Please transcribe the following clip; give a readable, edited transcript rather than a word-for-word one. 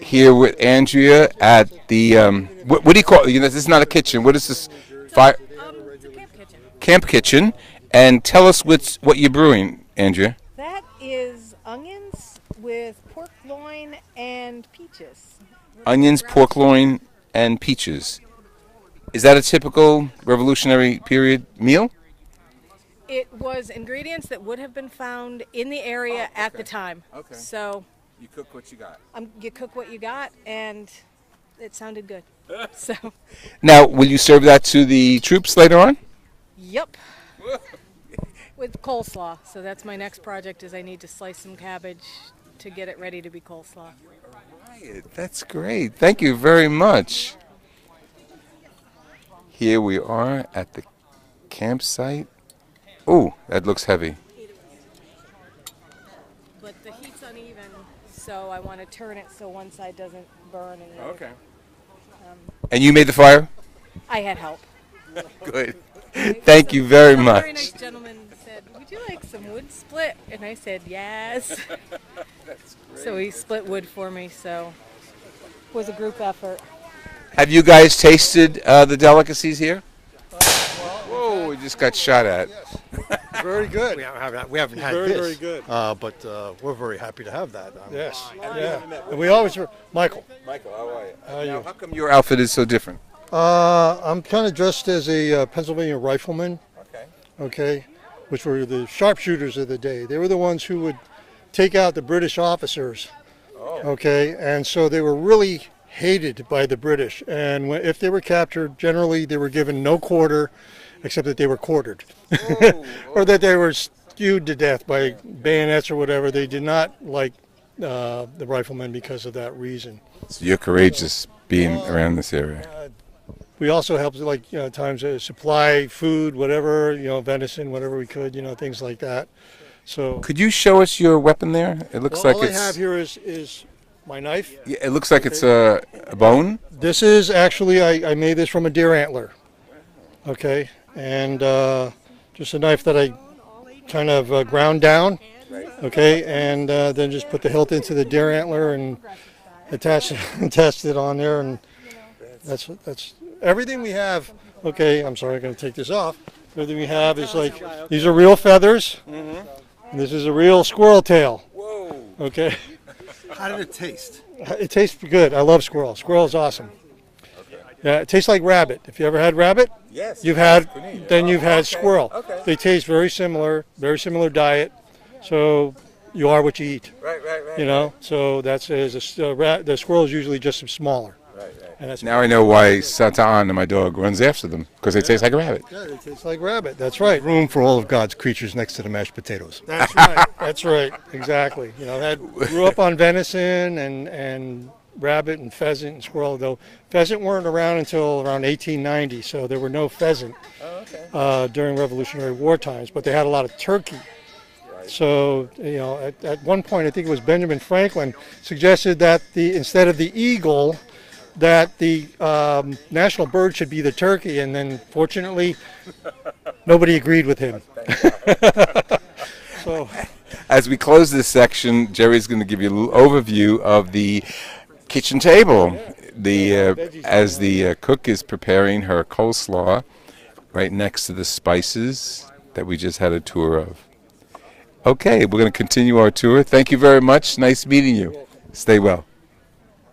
Here with Andrea at the what do you call it? This is not a kitchen. What is this? Fire It's a camp kitchen. camp kitchen. And tell us what you're brewing, Andrea. That is onions with pork loin and peaches. Onions, pork loin, and peaches. Is that a typical Revolutionary period meal? It was ingredients that would have been found in the area at the time. Okay. So You cook what you got. you cook what you got, and it sounded good. So, Now, will you serve that to the troops later on? yep. With coleslaw. So that's my next project is I need to slice some cabbage to get it ready to be coleslaw. Right, that's great. Thank you very much. Here we are at the campsite. Oh, that looks heavy. But the heat's uneven, so I want to turn it so one side doesn't burn. And And you made the fire? I had help. Good. Thank you very A much. very nice gentleman said, "Would you like some wood split?" And I said, "Yes." So he split wood for me. So it was a group effort. Have you guys tasted the delicacies here? Whoa, we just got shot at. Very good. We haven't had Very, this. very good. But we're very happy to have that. Yes. Yeah. And we always Michael. Michael, how are you? How are you? How come your outfit is so different? I'm kind of dressed as a Pennsylvania rifleman. Okay. Which were the sharpshooters of the day. They were the ones who would take out the British officers. Okay. And so they were really hated by the British. And if they were captured, generally they were given no quarter, except that they were quartered, or that they were skewed to death by bayonets or whatever. They did not like the riflemen because of that reason. So you're courageous being around this area. We also helped, like, times supply food, whatever, venison, whatever we could, things like that. So Could you show us your weapon there? It looks like all it's. I have here is my knife. Yeah, it looks like it's a bone. This is actually, I made this from a deer antler. Okay, and just a knife that I kind of ground down. Okay, and then just put the hilt into the deer antler and attach it on there, and that's everything we have. Okay, I'm sorry, I'm going to take this off. Everything we have is like, these are real feathers. And this is a real squirrel tail. Whoa. Okay. How did it taste? It tastes good. I love squirrel. Squirrel is awesome. Yeah, it tastes like rabbit. If you ever had rabbit, Yes. you've had squirrel. Okay. They taste very similar diet. So you are what you eat. Right. So that's the squirrel is usually just smaller. Right. And that's Now I know why Satan and my dog runs after them, because they taste like a rabbit. Yeah, it tastes like rabbit. That's right. Room for all of God's creatures next to the mashed potatoes. That's right. That's right. Exactly. Grew up on venison and rabbit and pheasant and squirrel. Though pheasant weren't around until around 1890, so there were no pheasant during Revolutionary War times. But they had a lot of turkey. So at one point, I think it was Benjamin Franklin suggested that instead of the eagle, that the national bird should be the turkey, and then fortunately nobody agreed with him. So As we close this section, Jerry's going to give you a little overview of the kitchen table. As the cook is preparing her coleslaw right next to the spices that we just had a tour of. Okay, we're going to continue our tour. Thank you very much. Nice meeting you. Stay well.